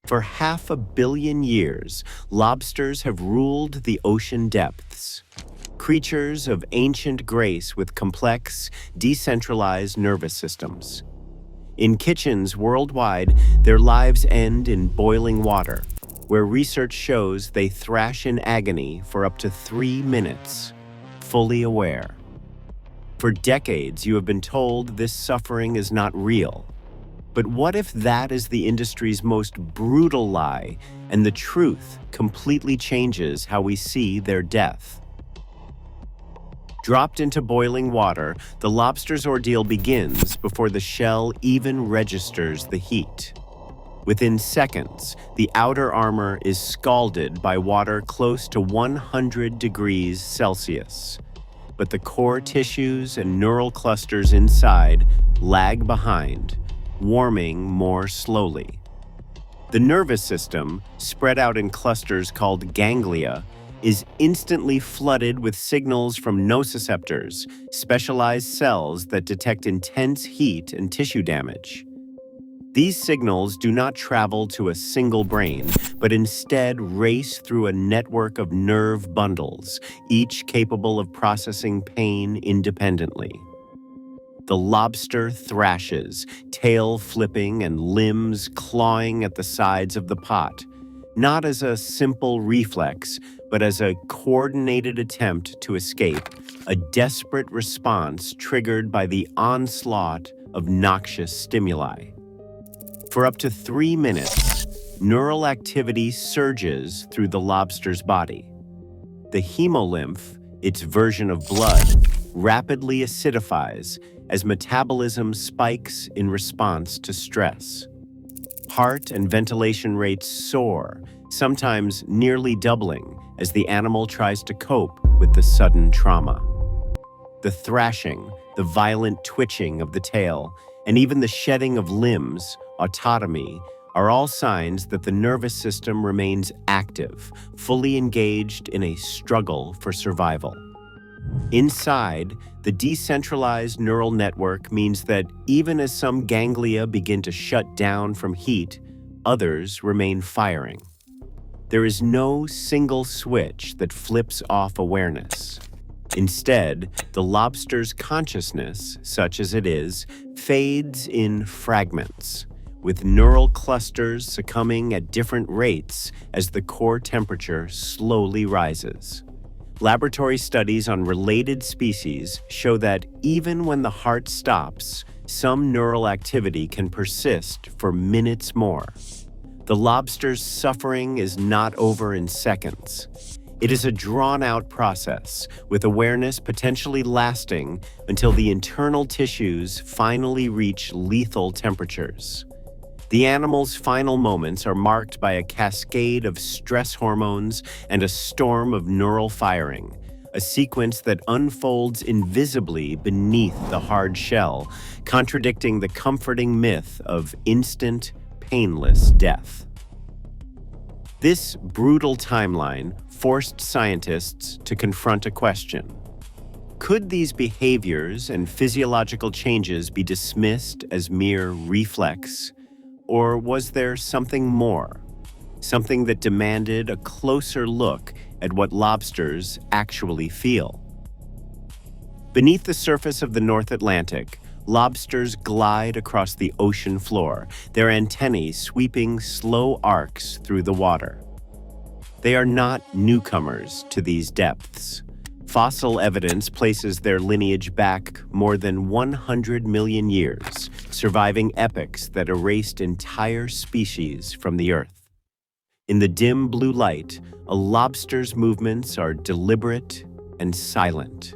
For 500 million years, lobsters have ruled the ocean depths. Creatures of ancient grace with complex, decentralized nervous systems. In kitchens worldwide, their lives end in boiling water, where research shows they thrash in agony for up to 3 minutes, fully aware. For decades, you have been told this suffering is not real. But what if that is the industry's most brutal lie, and the truth completely changes how we see their death? Dropped into boiling water, the lobster's ordeal begins before the shell even registers the heat. Within seconds, the outer armor is scalded by water close to 100 degrees Celsius. But the core tissues and neural clusters inside lag behind, warming more slowly. The nervous system, spread out in clusters called ganglia, is instantly flooded with signals from nociceptors, specialized cells that detect intense heat and tissue damage. These signals do not travel to a single brain, but instead race through a network of nerve bundles, each capable of processing pain independently. The lobster thrashes, tail flipping and limbs clawing at the sides of the pot, not as a simple reflex, but as a coordinated attempt to escape, a desperate response triggered by the onslaught of noxious stimuli. For up to 3 minutes, neural activity surges through the lobster's body. The hemolymph, its version of blood, rapidly acidifies as metabolism spikes in response to stress. Heart and ventilation rates soar, sometimes nearly doubling as the animal tries to cope with the sudden trauma. The thrashing, the violent twitching of the tail, and even the shedding of limbs, autotomy, are all signs that the nervous system remains active, fully engaged in a struggle for survival. Inside, the decentralized neural network means that even as some ganglia begin to shut down from heat, others remain firing. There is no single switch that flips off awareness. Instead, the lobster's consciousness, such as it is, fades in fragments, with neural clusters succumbing at different rates as the core temperature slowly rises. Laboratory studies on related species show that even when the heart stops, some neural activity can persist for minutes more. The lobster's suffering is not over in seconds. It is a drawn-out process, with awareness potentially lasting until the internal tissues finally reach lethal temperatures. The animal's final moments are marked by a cascade of stress hormones and a storm of neural firing, a sequence that unfolds invisibly beneath the hard shell, contradicting the comforting myth of instant, painless death. This brutal timeline forced scientists to confront a question. Could these behaviors and physiological changes be dismissed as mere reflex? Or was there something more? Something that demanded a closer look at what lobsters actually feel? Beneath the surface of the North Atlantic, lobsters glide across the ocean floor, their antennae sweeping slow arcs through the water. They are not newcomers to these depths. Fossil evidence places their lineage back more than 100 million years, surviving epochs that erased entire species from the Earth. In the dim blue light, a lobster's movements are deliberate and silent.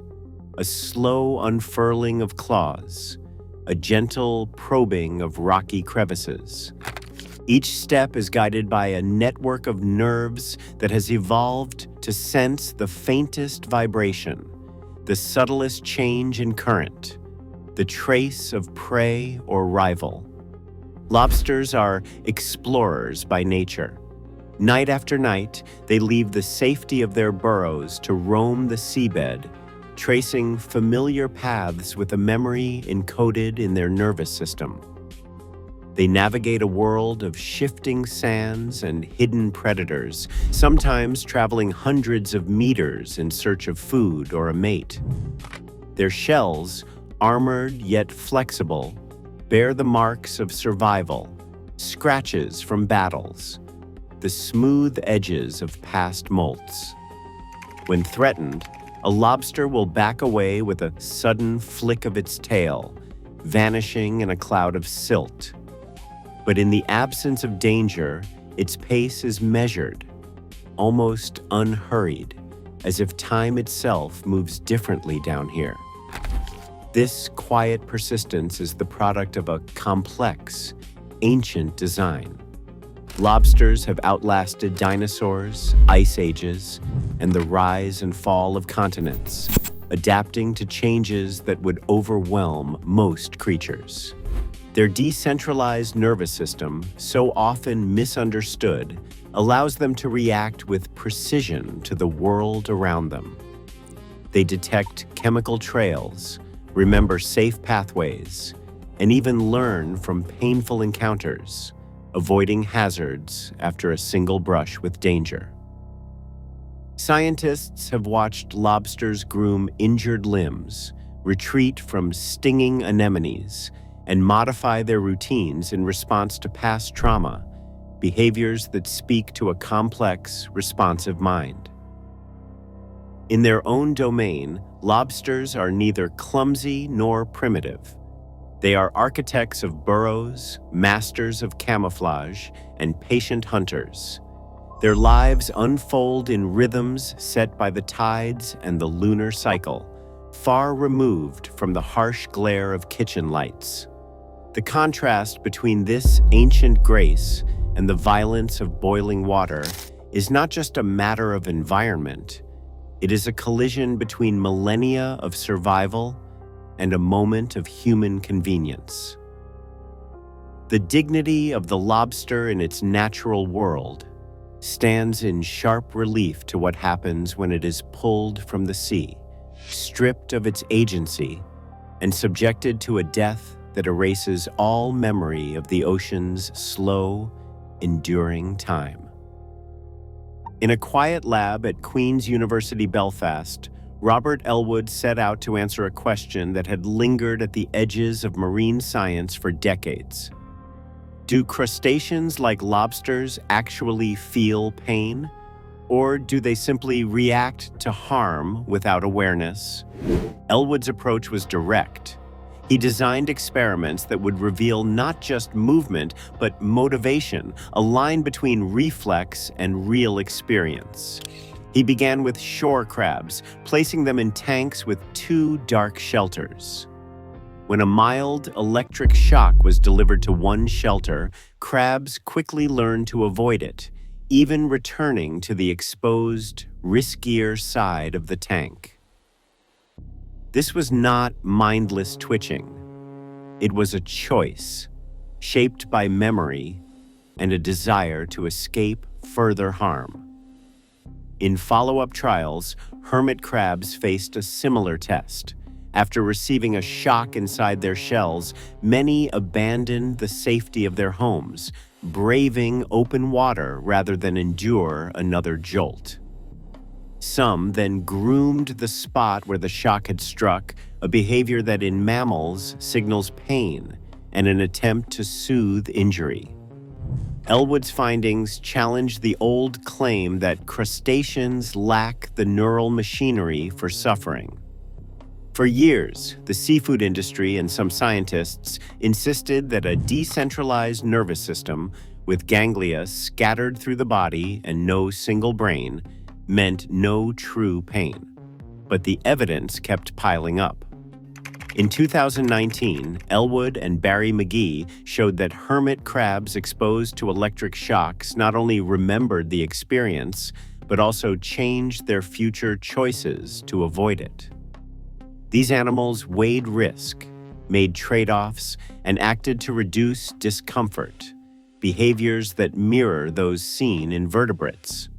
A slow unfurling of claws, a gentle probing of rocky crevices. Each step is guided by a network of nerves that has evolved to sense the faintest vibration, the subtlest change in current, the trace of prey or rival. Lobsters are explorers by nature. Night after night, they leave the safety of their burrows to roam the seabed, tracing familiar paths with a memory encoded in their nervous system. They navigate a world of shifting sands and hidden predators, sometimes traveling hundreds of meters in search of food or a mate. Their shells, armored yet flexible, bear the marks of survival, scratches from battles, the smooth edges of past molts. When threatened, a lobster will back away with a sudden flick of its tail, vanishing in a cloud of silt. But in the absence of danger, its pace is measured, almost unhurried, as if time itself moves differently down here. This quiet persistence is the product of a complex, ancient design. Lobsters have outlasted dinosaurs, ice ages, and the rise and fall of continents, adapting to changes that would overwhelm most creatures. Their decentralized nervous system, so often misunderstood, allows them to react with precision to the world around them. They detect chemical trails, remember safe pathways, and even learn from painful encounters, avoiding hazards after a single brush with danger. Scientists have watched lobsters groom injured limbs, retreat from stinging anemones, and modify their routines in response to past trauma, behaviors that speak to a complex, responsive mind. In their own domain, lobsters are neither clumsy nor primitive. They are architects of burrows, masters of camouflage, and patient hunters. Their lives unfold in rhythms set by the tides and the lunar cycle, far removed from the harsh glare of kitchen lights. The contrast between this ancient grace and the violence of boiling water is not just a matter of environment. It is a collision between millennia of survival and a moment of human convenience. The dignity of the lobster in its natural world stands in sharp relief to what happens when it is pulled from the sea, stripped of its agency, and subjected to a death that erases all memory of the ocean's slow, enduring time. In a quiet lab at Queen's University Belfast, Robert Elwood set out to answer a question that had lingered at the edges of marine science for decades. Do crustaceans like lobsters actually feel pain? Or do they simply react to harm without awareness? Elwood's approach was direct. He designed experiments that would reveal not just movement, but motivation, a line between reflex and real experience. He began with shore crabs, placing them in tanks with 2 dark shelters. When a mild electric shock was delivered to one shelter, crabs quickly learned to avoid it, even returning to the exposed, riskier side of the tank. This was not mindless twitching. It was a choice, shaped by memory and a desire to escape further harm. In follow-up trials, hermit crabs faced a similar test. After receiving a shock inside their shells, many abandoned the safety of their homes, braving open water rather than endure another jolt. Some then groomed the spot where the shock had struck, a behavior that in mammals signals pain and an attempt to soothe injury. Elwood's findings challenged the old claim that crustaceans lack the neural machinery for suffering. For years, the seafood industry and some scientists insisted that a decentralized nervous system with ganglia scattered through the body and no single brain meant no true pain. But the evidence kept piling up. In 2019, Elwood and Barry McGee showed that hermit crabs exposed to electric shocks not only remembered the experience, but also changed their future choices to avoid it. These animals weighed risk, made trade-offs, and acted to reduce discomfort, behaviors that mirror those seen in vertebrates.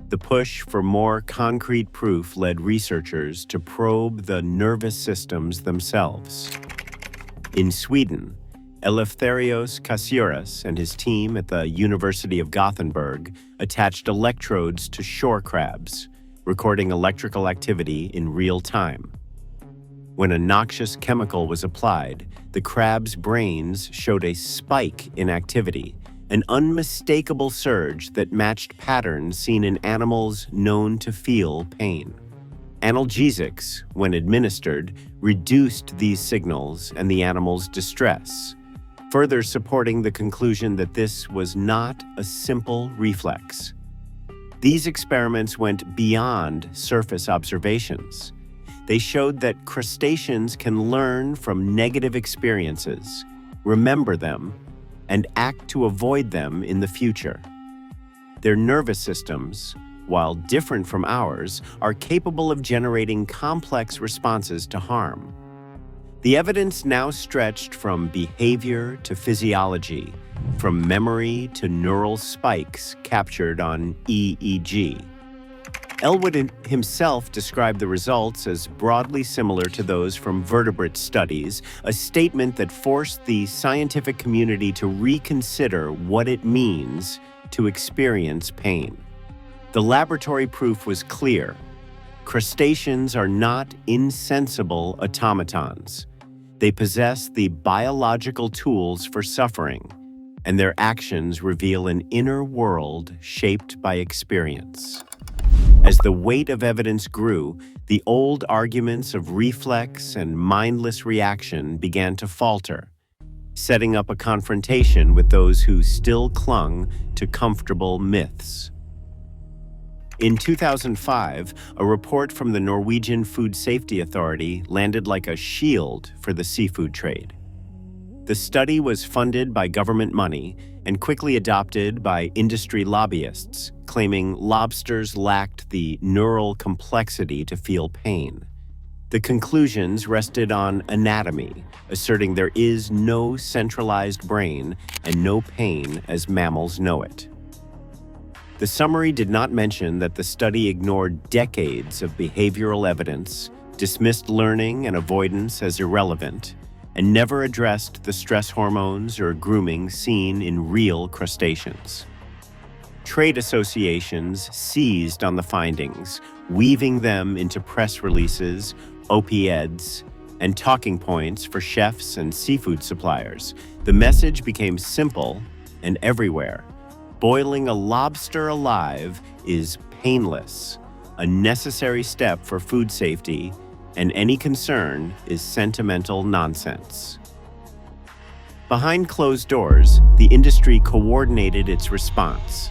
The push for more concrete proof led researchers to probe the nervous systems themselves. In Sweden, Eleftherios Kassiouras and his team at the University of Gothenburg attached electrodes to shore crabs, recording electrical activity in real time. When a noxious chemical was applied, the crab's brains showed a spike in activity, an unmistakable surge that matched patterns seen in animals known to feel pain. Analgesics, when administered, reduced these signals and the animal's distress, further supporting the conclusion that this was not a simple reflex. These experiments went beyond surface observations. They showed that crustaceans can learn from negative experiences, remember them, and act to avoid them in the future. Their nervous systems, while different from ours, are capable of generating complex responses to harm. The evidence now stretched from behavior to physiology, from memory to neural spikes captured on EEG. Elwood himself described the results as broadly similar to those from vertebrate studies, a statement that forced the scientific community to reconsider what it means to experience pain. The laboratory proof was clear. Crustaceans are not insensible automatons. They possess the biological tools for suffering, and their actions reveal an inner world shaped by experience. As the weight of evidence grew, the old arguments of reflex and mindless reaction began to falter, setting up a confrontation with those who still clung to comfortable myths. In 2005, a report from the Norwegian Food Safety Authority landed like a shield for the seafood trade. The study was funded by government money and quickly adopted by industry lobbyists, claiming lobsters lacked the neural complexity to feel pain. The conclusions rested on anatomy, asserting there is no centralized brain and no pain as mammals know it. The summary did not mention that the study ignored decades of behavioral evidence, dismissed learning and avoidance as irrelevant, and never addressed the stress hormones or grooming seen in real crustaceans. Trade associations seized on the findings, weaving them into press releases, op-eds, and talking points for chefs and seafood suppliers. The message became simple and everywhere. Boiling a lobster alive is painless, a necessary step for food safety, and any concern is sentimental nonsense. Behind closed doors, the industry coordinated its response.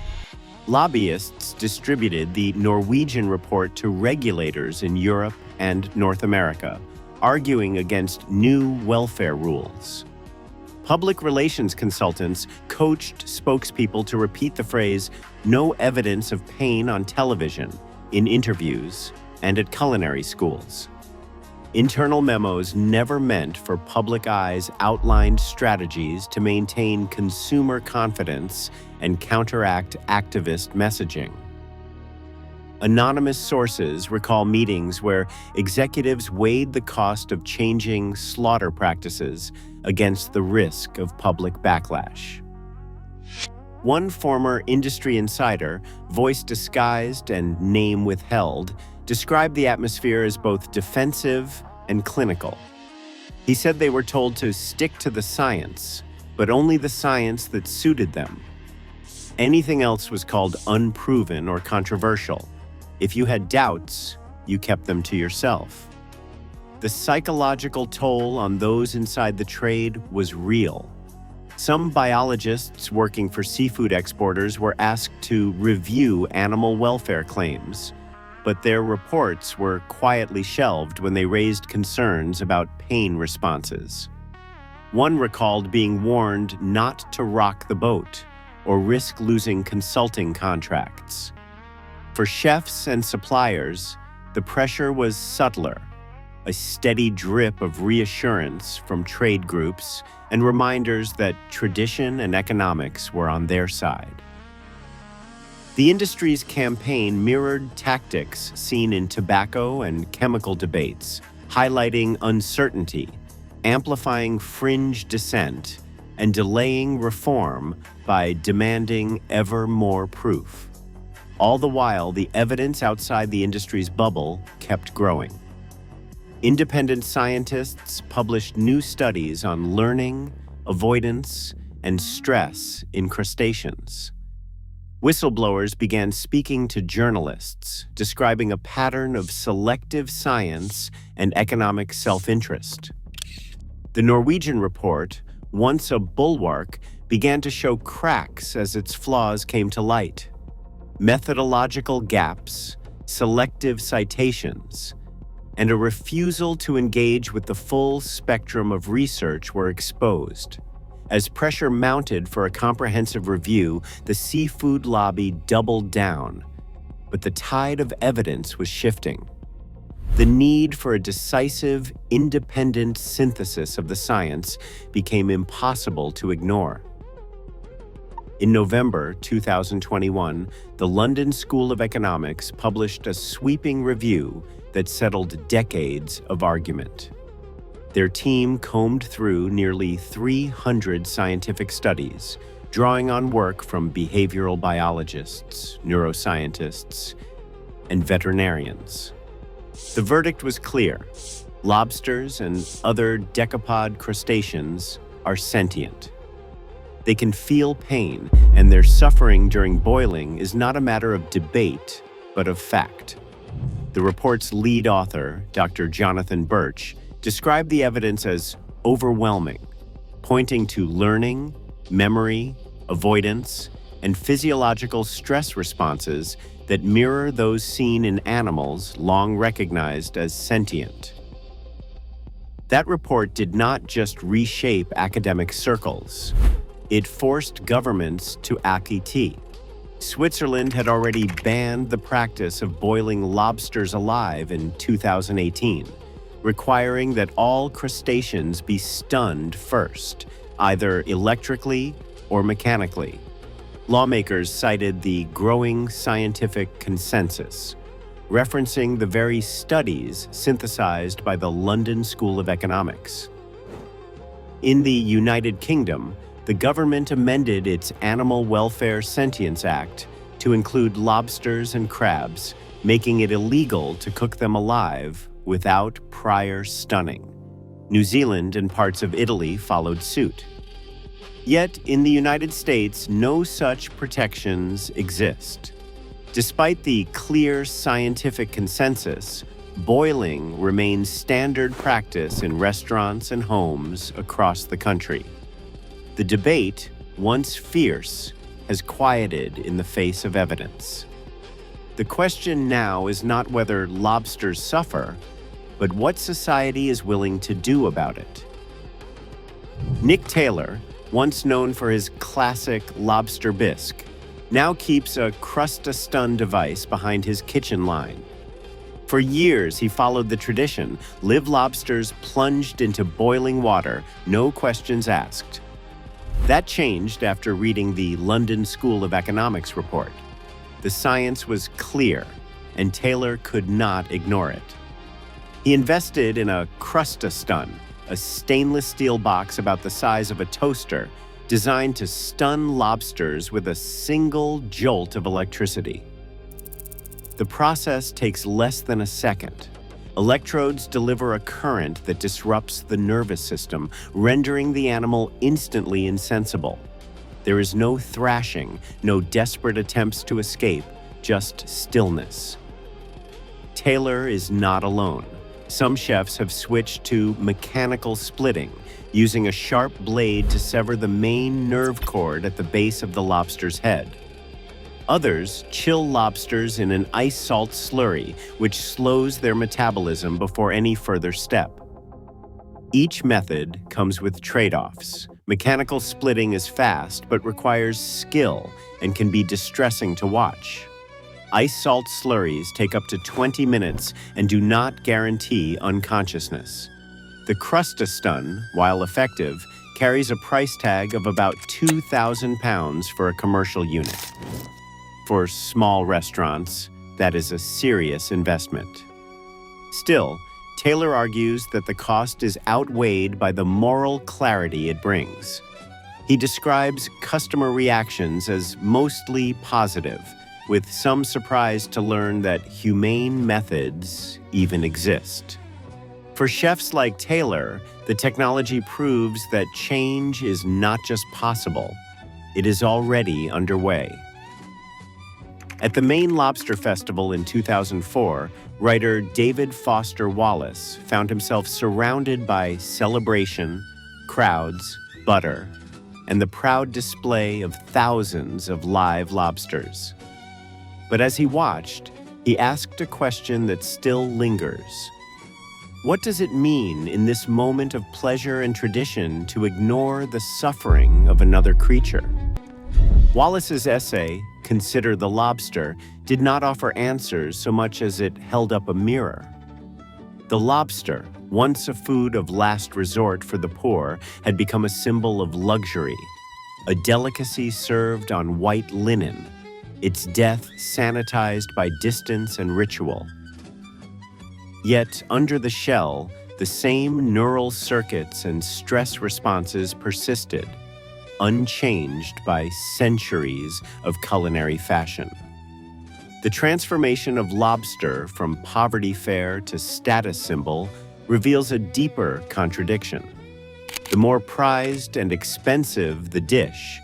Lobbyists distributed the Norwegian report to regulators in Europe and North America, arguing against new welfare rules. Public relations consultants coached spokespeople to repeat the phrase, "no evidence of pain on television," in interviews and at culinary schools. Internal memos never meant for public eyes outlined strategies to maintain consumer confidence and counteract activist messaging. Anonymous sources recall meetings where executives weighed the cost of changing slaughter practices against the risk of public backlash. One former industry insider, voice disguised and name withheld, described the atmosphere as both defensive and clinical. He said they were told to stick to the science, but only the science that suited them. Anything else was called unproven or controversial. If you had doubts, you kept them to yourself. The psychological toll on those inside the trade was real. Some biologists working for seafood exporters were asked to review animal welfare claims, but their reports were quietly shelved when they raised concerns about pain responses. One recalled being warned not to rock the boat or risk losing consulting contracts. For chefs and suppliers, the pressure was subtler, a steady drip of reassurance from trade groups and reminders that tradition and economics were on their side. The industry's campaign mirrored tactics seen in tobacco and chemical debates, highlighting uncertainty, amplifying fringe dissent, and delaying reform by demanding ever more proof. All the while, the evidence outside the industry's bubble kept growing. Independent scientists published new studies on learning, avoidance, and stress in crustaceans. Whistleblowers began speaking to journalists, describing a pattern of selective science and economic self-interest. The Norwegian report, once a bulwark, began to show cracks as its flaws came to light. Methodological gaps, selective citations, and a refusal to engage with the full spectrum of research were exposed. As pressure mounted for a comprehensive review, the seafood lobby doubled down, but the tide of evidence was shifting. The need for a decisive, independent synthesis of the science became impossible to ignore. In November 2021, the London School of Economics published a sweeping review that settled decades of argument. Their team combed through nearly 300 scientific studies, drawing on work from behavioral biologists, neuroscientists, and veterinarians. The verdict was clear. Lobsters and other decapod crustaceans are sentient. They can feel pain, and their suffering during boiling is not a matter of debate, but of fact. The report's lead author, Dr. Jonathan Birch, described the evidence as overwhelming, pointing to learning, memory, avoidance, and physiological stress responses that mirror those seen in animals long recognized as sentient. That report did not just reshape academic circles. It forced governments to acquiesce. Switzerland had already banned the practice of boiling lobsters alive in 2018, requiring that all crustaceans be stunned first, either electrically or mechanically. Lawmakers cited the growing scientific consensus, referencing the very studies synthesized by the London School of Economics. In the United Kingdom, the government amended its Animal Welfare Sentience Act to include lobsters and crabs, making it illegal to cook them alive without prior stunning. New Zealand and parts of Italy followed suit. Yet, in the United States, no such protections exist. Despite the clear scientific consensus, boiling remains standard practice in restaurants and homes across the country. The debate, once fierce, has quieted in the face of evidence. The question now is not whether lobsters suffer, but what society is willing to do about it. Nick Taylor, once known for his classic lobster bisque, now keeps a crust-a-stun device behind his kitchen line. For years, he followed the tradition: live lobsters plunged into boiling water, no questions asked. That changed after reading the London School of Economics report. The science was clear, and Taylor could not ignore it. He invested in a crust-a-stun, a stainless steel box about the size of a toaster, designed to stun lobsters with a single jolt of electricity. The process takes less than a second. Electrodes deliver a current that disrupts the nervous system, rendering the animal instantly insensible. There is no thrashing, no desperate attempts to escape, just stillness. Taylor is not alone. Some chefs have switched to mechanical splitting, using a sharp blade to sever the main nerve cord at the base of the lobster's head. Others chill lobsters in an ice salt slurry, which slows their metabolism before any further step. Each method comes with trade-offs. Mechanical splitting is fast, but requires skill and can be distressing to watch. Ice salt slurries take up to 20 minutes and do not guarantee unconsciousness. The crust-a-stun, while effective, carries a price tag of about £2,000 for a commercial unit. For small restaurants, that is a serious investment. Still, Taylor argues that the cost is outweighed by the moral clarity it brings. He describes customer reactions as mostly positive, with some surprise to learn that humane methods even exist. For chefs like Taylor, the technology proves that change is not just possible, it is already underway. At the Maine Lobster Festival in 2004, writer David Foster Wallace found himself surrounded by celebration, crowds, butter, and the proud display of thousands of live lobsters. But as he watched, he asked a question that still lingers. What does it mean in this moment of pleasure and tradition to ignore the suffering of another creature? Wallace's essay, Consider the Lobster, did not offer answers so much as it held up a mirror. The lobster, once a food of last resort for the poor, had become a symbol of luxury, a delicacy served on white linen, its death sanitized by distance and ritual. Yet, under the shell, the same neural circuits and stress responses persisted, unchanged by centuries of culinary fashion. The transformation of lobster from poverty fare to status symbol reveals a deeper contradiction. The more prized and expensive the dish,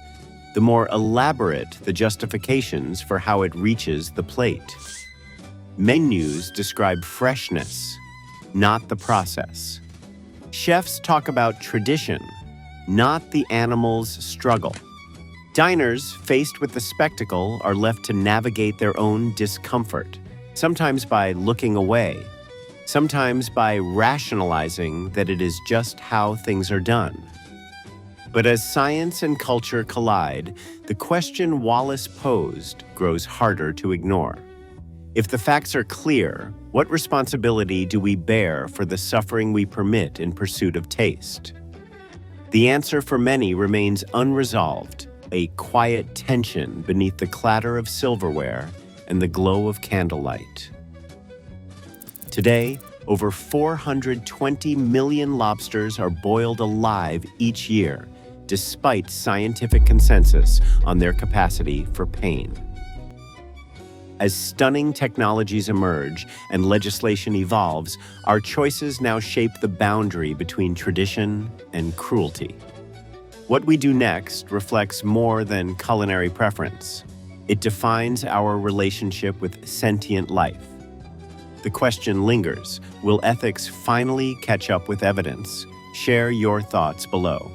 the more elaborate the justifications for how it reaches the plate. Menus describe freshness, not the process. Chefs talk about tradition, not the animal's struggle. Diners, faced with the spectacle, are left to navigate their own discomfort, sometimes by looking away, sometimes by rationalizing that it is just how things are done. But as science and culture collide, the question Wallace posed grows harder to ignore. If the facts are clear, what responsibility do we bear for the suffering we permit in pursuit of taste? The answer for many remains unresolved, a quiet tension beneath the clatter of silverware and the glow of candlelight. Today, over 420 million lobsters are boiled alive each year, despite scientific consensus on their capacity for pain. As stunning technologies emerge and legislation evolves, our choices now shape the boundary between tradition and cruelty. What we do next reflects more than culinary preference. It defines our relationship with sentient life. The question lingers, will ethics finally catch up with evidence? Share your thoughts below.